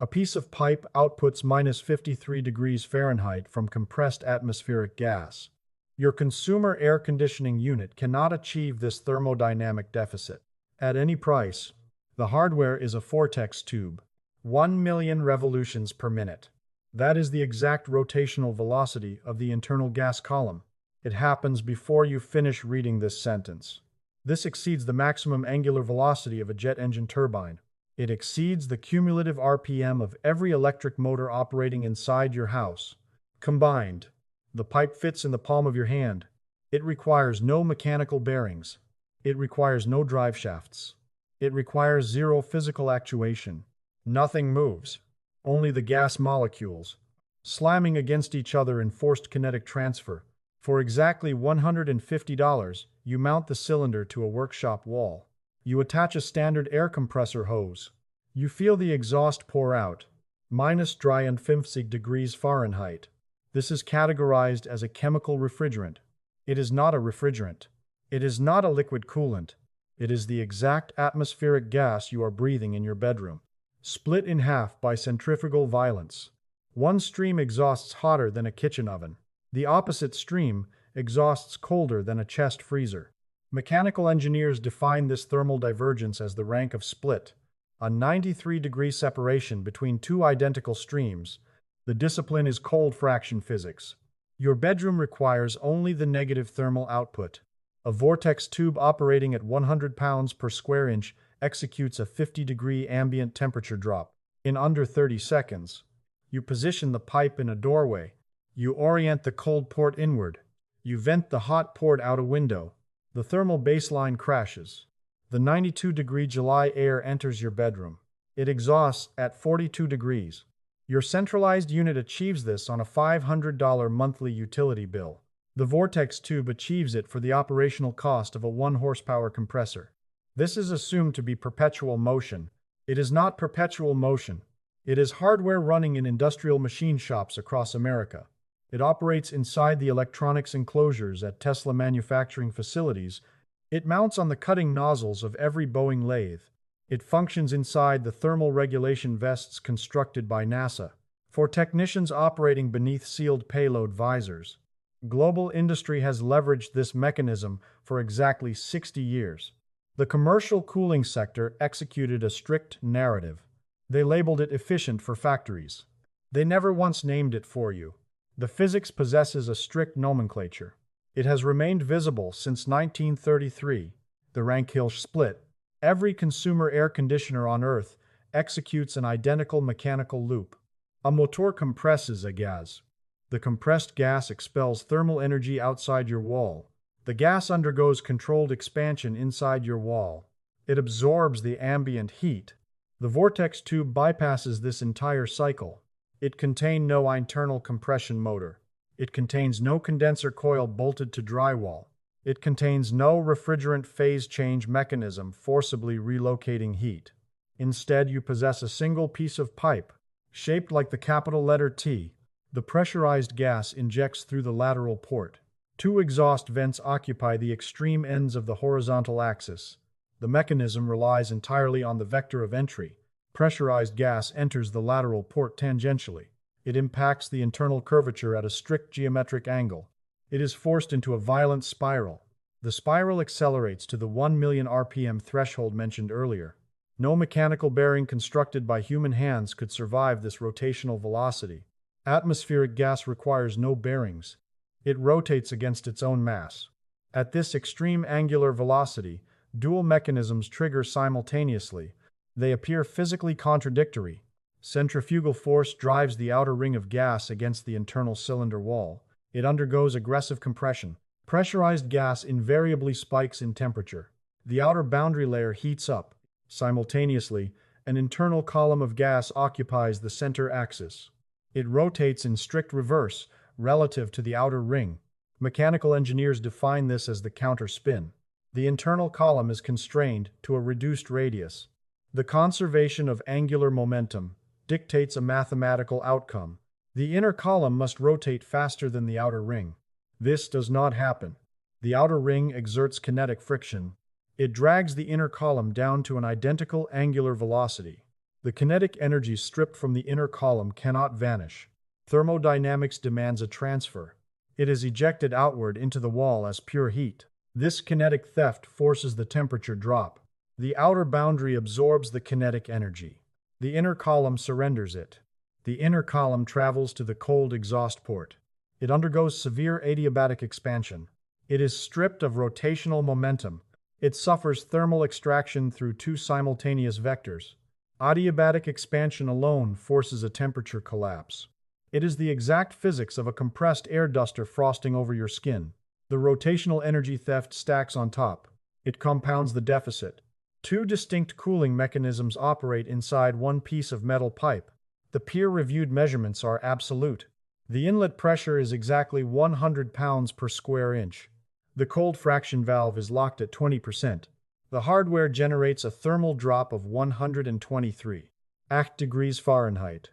A piece of pipe outputs -53 degrees Fahrenheit from compressed atmospheric gas. Your consumer air conditioning unit cannot achieve this thermodynamic deficit. At any price, the hardware is a Vortex tube. 1 million revolutions per minute. That is the exact rotational velocity of the internal gas column. It happens before you finish reading this sentence. This exceeds the maximum angular velocity of a jet engine turbine. It exceeds the cumulative RPM of every electric motor operating inside your house. Combined, the pipe fits in the palm of your hand. It requires no mechanical bearings. It requires no drive shafts. It requires zero physical actuation. Nothing moves. Only the gas molecules, slamming against each other in forced kinetic transfer. For exactly $150, you mount the cylinder to a workshop wall. You attach a standard air compressor hose. You feel the exhaust pour out. -53 degrees Fahrenheit. This is categorized as a chemical refrigerant. It is not a refrigerant. It is not a liquid coolant. It is the exact atmospheric gas you are breathing in your bedroom. Split in half by centrifugal violence. One stream exhausts hotter than a kitchen oven. The opposite stream exhausts colder than a chest freezer. Mechanical engineers define this thermal divergence as the rank of split, a 93-degree separation between two identical streams. The discipline is cold fraction physics. Your bedroom requires only the negative thermal output. A Vortex tube operating at 100 pounds per square inch executes a 50-degree ambient temperature drop in under 30 seconds. You position the pipe in a doorway. You orient the cold port inward. You vent the hot port out a window. The thermal baseline crashes. The 92-degree July air enters your bedroom. It exhausts at 42 degrees. Your centralized unit achieves this on a $500 monthly utility bill. The Vortex tube achieves it for the operational cost of a 1-horsepower compressor. This is assumed to be perpetual motion. It is not perpetual motion. It is hardware running in industrial machine shops across America. It operates inside the electronics enclosures at Tesla manufacturing facilities. It mounts on the cutting nozzles of every Boeing lathe. It functions inside the thermal regulation vests constructed by NASA for technicians operating beneath sealed payload visors. Global industry has leveraged this mechanism for exactly 60 years. The commercial cooling sector executed a strict narrative. They labeled it efficient for factories. They never once named it for you. The physics possesses a strict nomenclature. It has remained visible since 1933, the Ranque-Hilsch split. Every consumer air conditioner on Earth executes an identical mechanical loop. A motor compresses a gas. The compressed gas expels thermal energy outside your wall. The gas undergoes controlled expansion inside your wall. It absorbs the ambient heat. The Vortex tube bypasses this entire cycle. It contains no internal compression motor. It contains no condenser coil bolted to drywall. It contains no refrigerant phase change mechanism forcibly relocating heat. Instead, you possess a single piece of pipe, shaped like the capital letter T. The pressurized gas injects through the lateral port. Two exhaust vents occupy the extreme ends of the horizontal axis. The mechanism relies entirely on the vector of entry. Pressurized gas enters the lateral port tangentially. It impacts the internal curvature at a strict geometric angle. It is forced into a violent spiral. The spiral accelerates to the 1 million RPM threshold mentioned earlier. No mechanical bearing constructed by human hands could survive this rotational velocity. Atmospheric gas requires no bearings. It rotates against its own mass. At this extreme angular velocity, dual mechanisms trigger simultaneously. They appear physically contradictory. Centrifugal force drives the outer ring of gas against the internal cylinder wall. It undergoes aggressive compression. Pressurized gas invariably spikes in temperature. The outer boundary layer heats up. Simultaneously, an internal column of gas occupies the center axis. It rotates in strict reverse relative to the outer ring. Mechanical engineers define this as the counter spin. The internal column is constrained to a reduced radius. The conservation of angular momentum dictates a mathematical outcome. The inner column must rotate faster than the outer ring. This does not happen. The outer ring exerts kinetic friction. It drags the inner column down to an identical angular velocity. The kinetic energy stripped from the inner column cannot vanish. Thermodynamics demands a transfer. It is ejected outward into the wall as pure heat. This kinetic theft forces the temperature drop. The outer boundary absorbs the kinetic energy. The inner column surrenders it. The inner column travels to the cold exhaust port. It undergoes severe adiabatic expansion. It is stripped of rotational momentum. It suffers thermal extraction through two simultaneous vectors. Adiabatic expansion alone forces a temperature collapse. It is the exact physics of a compressed air duster frosting over your skin. The rotational energy theft stacks on top. It compounds the deficit. Two distinct cooling mechanisms operate inside one piece of metal pipe. The peer-reviewed measurements are absolute. The inlet pressure is exactly 100 pounds per square inch. The cold fraction valve is locked at 20%. The hardware generates a thermal drop of 123.8 degrees Fahrenheit.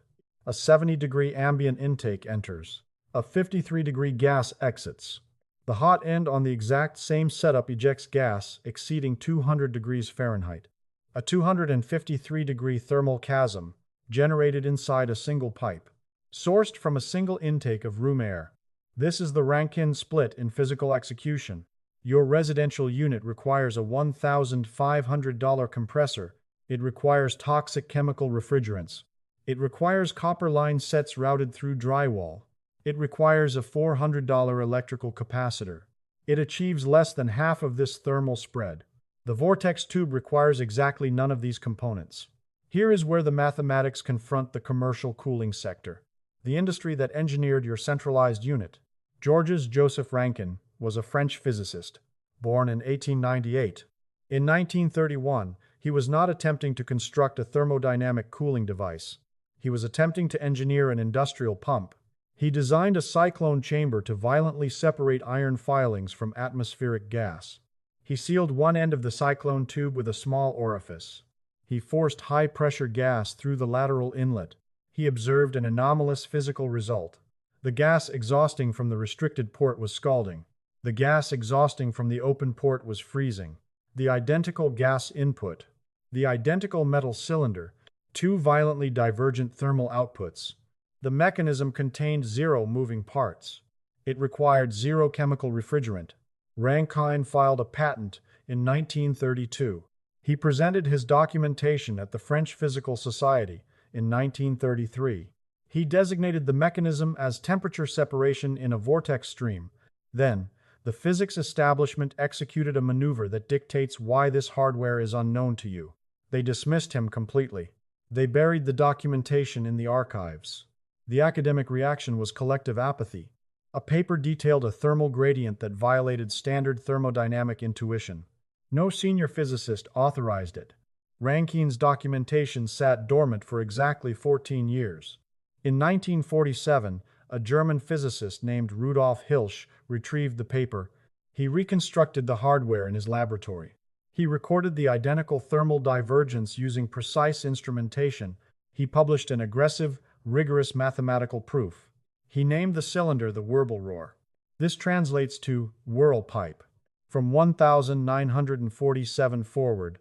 A 70-degree ambient intake enters. A 53-degree gas exits. The hot end on the exact same setup ejects gas exceeding 200 degrees Fahrenheit. A 253-degree thermal chasm generated inside a single pipe, sourced from a single intake of room air. This is the Rankine split in physical execution. Your residential unit requires a $1,500 compressor. It requires toxic chemical refrigerants. It requires copper line sets routed through drywall. It requires a $400 electrical capacitor. It achieves less than half of this thermal spread. The Vortex tube requires exactly none of these components. Here is where the mathematics confront the commercial cooling sector, the industry that engineered your centralized unit. Georges Joseph Rankine was a French physicist, born in 1898. In 1931, he was not attempting to construct a thermodynamic cooling device. He was attempting to engineer an industrial pump. He designed a cyclone chamber to violently separate iron filings from atmospheric gas. He sealed one end of the cyclone tube with a small orifice. He forced high-pressure gas through the lateral inlet. He observed an anomalous physical result. The gas exhausting from the restricted port was scalding. The gas exhausting from the open port was freezing. The identical gas input, the identical metal cylinder, two violently divergent thermal outputs. The mechanism contained zero moving parts. It required zero chemical refrigerant. Rankine filed a patent in 1932. He presented his documentation at the French Physical Society in 1933. He designated the mechanism as temperature separation in a vortex stream. Then, the physics establishment executed a maneuver that dictates why this hardware is unknown to you. They dismissed him completely. They buried the documentation in the archives. The academic reaction was collective apathy. A paper detailed a thermal gradient that violated standard thermodynamic intuition. No senior physicist authorized it. Rankine's documentation sat dormant for exactly 14 years. In 1947, a German physicist named Rudolf Hilsch retrieved the paper. He reconstructed the hardware in his laboratory. He recorded the identical thermal divergence using precise instrumentation. He published an aggressive, rigorous mathematical proof. He named the cylinder the Wirbelrohr. This translates to whirl pipe. From 1947 forward,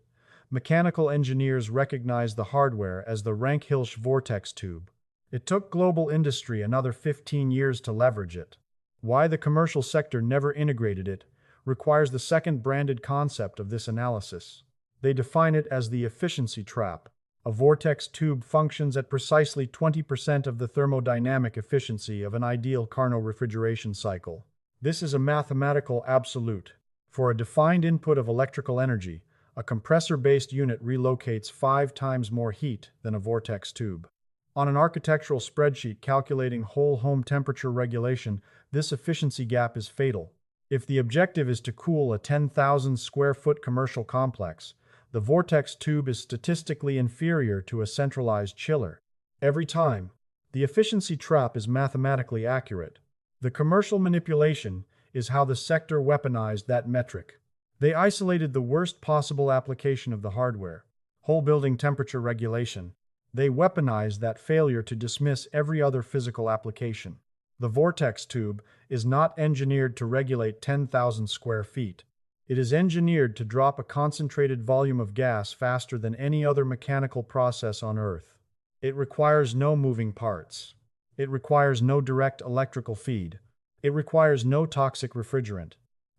mechanical engineers recognized the hardware as the Ranque-Hilsch vortex tube. It took global industry another 15 years to leverage it. Why the commercial sector never integrated it requires the second branded concept of this analysis. They define it as the efficiency trap. A vortex tube functions at precisely 20% of the thermodynamic efficiency of an ideal Carnot refrigeration cycle. This is a mathematical absolute. For a defined input of electrical energy, a compressor-based unit relocates 5 times more heat than a vortex tube. On an architectural spreadsheet calculating whole home temperature regulation, this efficiency gap is fatal. If the objective is to cool a 10,000 square foot commercial complex, the vortex tube is statistically inferior to a centralized chiller. Every time, the efficiency trap is mathematically accurate. The commercial manipulation is how the sector weaponized that metric. They isolated the worst possible application of the hardware, whole building temperature regulation. They weaponized that failure to dismiss every other physical application. The vortex tube is not engineered to regulate 10,000 square feet. It is engineered to drop a concentrated volume of gas faster than any other mechanical process on Earth. It requires no moving parts. It requires no direct electrical feed. It requires no toxic refrigerant.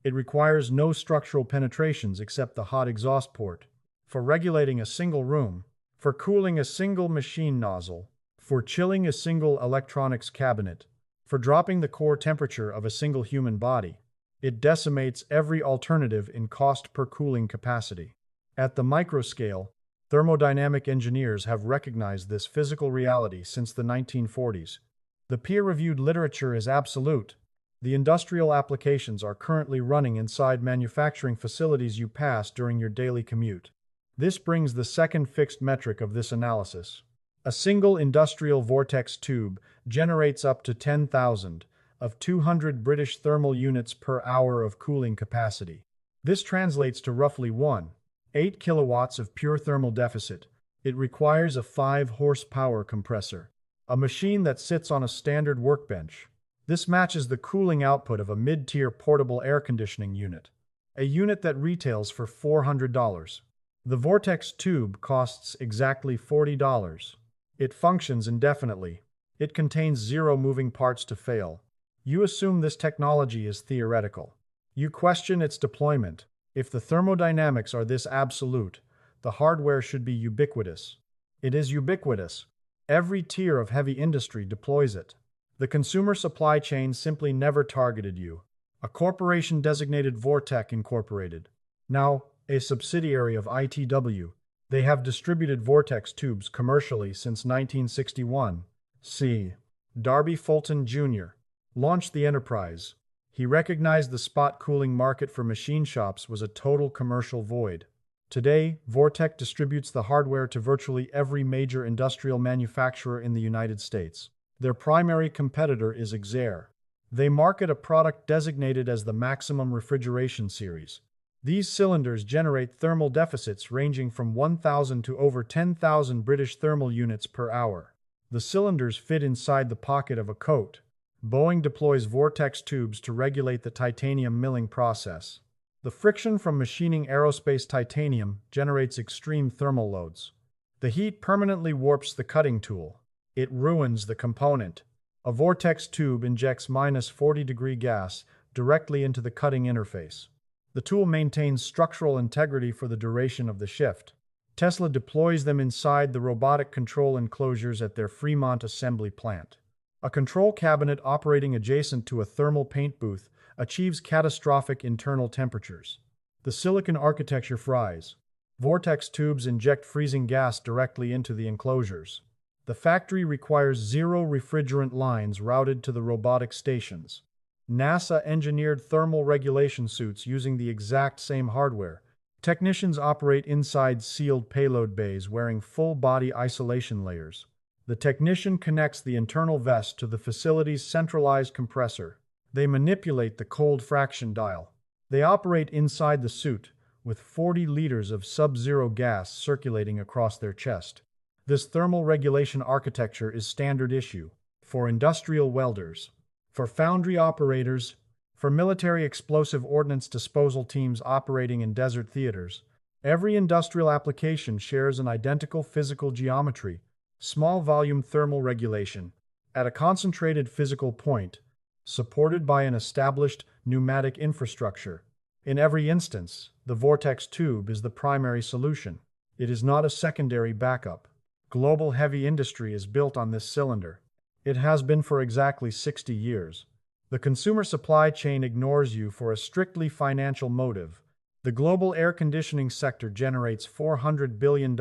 It requires no structural penetrations except the hot exhaust port. For regulating a single room, for cooling a single machine nozzle, for chilling a single electronics cabinet, for dropping the core temperature of a single human body, it decimates every alternative in cost per cooling capacity. At the microscale, thermodynamic engineers have recognized this physical reality since the 1940s. The peer-reviewed literature is absolute. The industrial applications are currently running inside manufacturing facilities you pass during your daily commute. This brings the second fixed metric of this analysis. A single industrial vortex tube generates up to 10,000 of 200 British thermal units per hour of cooling capacity. This translates to roughly 1.8 kilowatts of pure thermal deficit. It requires a 5-horsepower compressor, a machine that sits on a standard workbench. This matches the cooling output of a mid-tier portable air conditioning unit, a unit that retails for $400. The Vortex tube costs exactly $40. It functions indefinitely. It contains 0 moving parts to fail. You assume this technology is theoretical. You question its deployment. If the thermodynamics are this absolute, the hardware should be ubiquitous. It is ubiquitous. Every tier of heavy industry deploys it. The consumer supply chain simply never targeted you. A corporation designated Vortex Incorporated, now a subsidiary of ITW, they have distributed Vortex tubes commercially since 1961. C. Darby Fulton Jr. launched the enterprise. He recognized the spot cooling market for machine shops was a total commercial void. Today, Vortex distributes the hardware to virtually every major industrial manufacturer in the United States. Their primary competitor is Exair. They market a product designated as the Maximum Refrigeration Series. These cylinders generate thermal deficits ranging from 1,000 to over 10,000 British thermal units per hour. The cylinders fit inside the pocket of a coat. Boeing deploys Vortex tubes to regulate the titanium milling process. The friction from machining aerospace titanium generates extreme thermal loads. The heat permanently warps the cutting tool. It ruins the component. A Vortex tube injects -40-degree gas directly into the cutting interface. The tool maintains structural integrity for the duration of the shift. Tesla deploys them inside the robotic control enclosures at their Fremont assembly plant. A control cabinet operating adjacent to a thermal paint booth achieves catastrophic internal temperatures. The silicon architecture fries. Vortex tubes inject freezing gas directly into the enclosures. The factory requires zero-refrigerant lines routed to the robotic stations. NASA engineered thermal regulation suits using the exact same hardware. Technicians operate inside sealed payload bays wearing full-body isolation layers. The technician connects the internal vest to the facility's centralized compressor. They manipulate the cold fraction dial. They operate inside the suit, with 40 liters of sub-zero gas circulating across their chest. This thermal regulation architecture is standard issue for industrial welders, for foundry operators, for military explosive ordnance disposal teams operating in desert theaters. Every industrial application shares an identical physical geometry, small volume thermal regulation, at a concentrated physical point, supported by an established pneumatic infrastructure. In every instance, the Vortex tube is the primary solution. It is not a secondary backup. Global heavy industry is built on this cylinder. It has been for exactly 60 years. The consumer supply chain ignores you for a strictly financial motive. The global air conditioning sector generates $400 billion.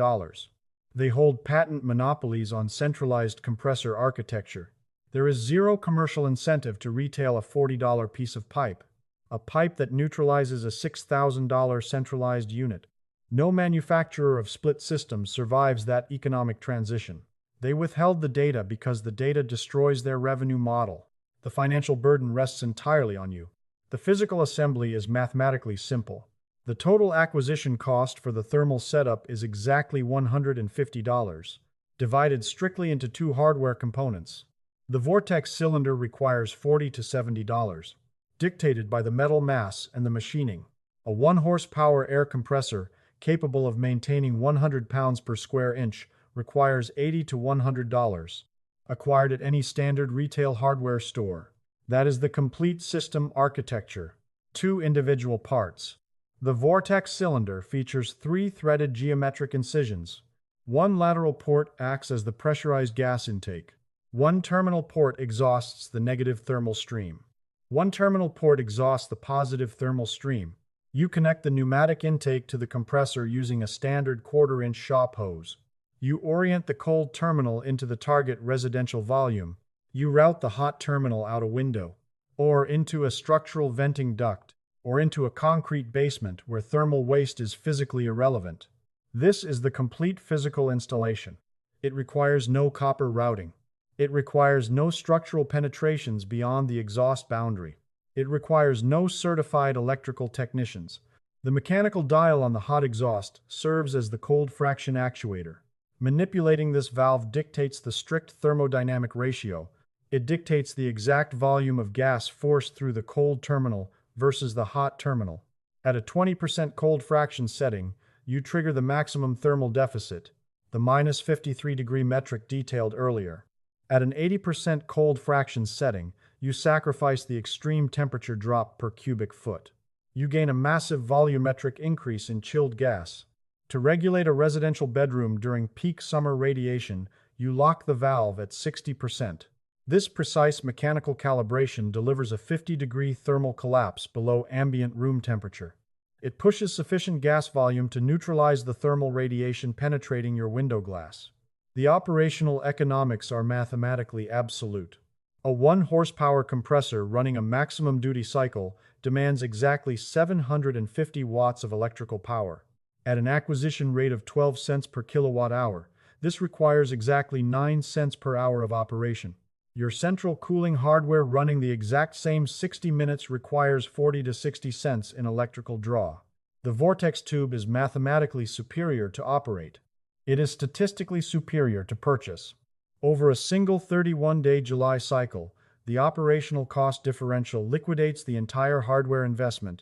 They hold patent monopolies on centralized compressor architecture. There is zero commercial incentive to retail a $40 piece of pipe, a pipe that neutralizes a $6,000 centralized unit. No manufacturer of split systems survives that economic transition. They withheld the data because the data destroys their revenue model. The financial burden rests entirely on you. The physical assembly is mathematically simple. The total acquisition cost for the thermal setup is exactly $150, divided strictly into 2 hardware components. The Vortex cylinder requires $40 to $70, dictated by the metal mass and the machining. A 1 horsepower air compressor capable of maintaining 100 pounds per square inch requires $80 to $100. Acquired at any standard retail hardware store. That is the complete system architecture. 2 individual parts. The Vortex cylinder features 3 threaded geometric incisions. 1 lateral port acts as the pressurized gas intake. 1 terminal port exhausts the negative thermal stream. 1 terminal port exhausts the positive thermal stream. You connect the pneumatic intake to the compressor using a standard 1/4-inch shop hose. You orient the cold terminal into the target residential volume. You route the hot terminal out a window, or into a structural venting duct, or into a concrete basement where thermal waste is physically irrelevant. This is the complete physical installation. It requires no copper routing. It requires no structural penetrations beyond the exhaust boundary. It requires no certified electrical technicians. The mechanical dial on the hot exhaust serves as the cold fraction actuator. Manipulating this valve dictates the strict thermodynamic ratio. It dictates the exact volume of gas forced through the cold terminal versus the hot terminal. At a 20% cold fraction setting, you trigger the maximum thermal deficit, the -53-degree metric detailed earlier. At an 80% cold fraction setting, you sacrifice the extreme temperature drop per cubic foot. You gain a massive volumetric increase in chilled gas. To regulate a residential bedroom during peak summer radiation, you lock the valve at 60%. This precise mechanical calibration delivers a 50-degree thermal collapse below ambient room temperature. It pushes sufficient gas volume to neutralize the thermal radiation penetrating your window glass. The operational economics are mathematically absolute. A 1 horsepower compressor running a maximum duty cycle demands exactly 750 watts of electrical power. At an acquisition rate of 12 cents per kilowatt hour, this requires exactly 9 cents per hour of operation. Your central cooling hardware running the exact same 60 minutes requires 40 to 60 cents in electrical draw. The Vortex tube is mathematically superior to operate. It is statistically superior to purchase. Over a single 31-day July cycle, the operational cost differential liquidates the entire hardware investment.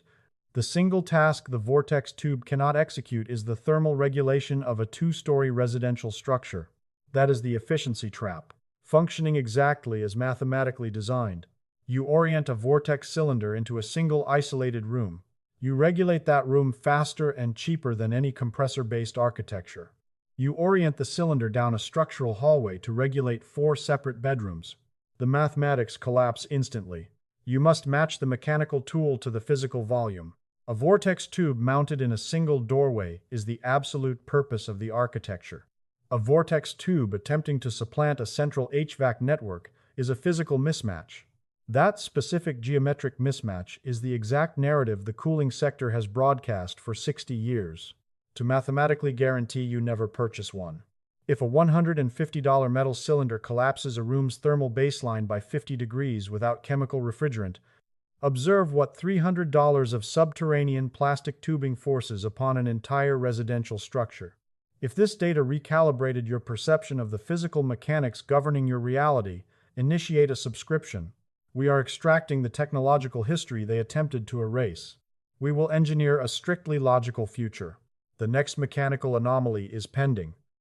The single task the Vortex tube cannot execute is the thermal regulation of a 2-story residential structure. That is the efficiency trap, functioning exactly as mathematically designed. You orient a Vortex cylinder into a single isolated room. You regulate that room faster and cheaper than any compressor-based architecture. You orient the cylinder down a structural hallway to regulate 4 separate bedrooms. The mathematics collapse instantly. You must match the mechanical tool to the physical volume. A Vortex tube mounted in a single doorway is the absolute purpose of the architecture. A Vortex tube attempting to supplant a central HVAC network is a physical mismatch. That specific geometric mismatch is the exact narrative the cooling sector has broadcast for 60 years. To mathematically guarantee you never purchase one. If a $150 metal cylinder collapses a room's thermal baseline by 50 degrees without chemical refrigerant, observe what $300 of subterranean plastic tubing forces upon an entire residential structure. If this data recalibrated your perception of the physical mechanics governing your reality, initiate a subscription. We are extracting the technological history they attempted to erase. We will engineer a strictly logical future. The next mechanical anomaly is pending.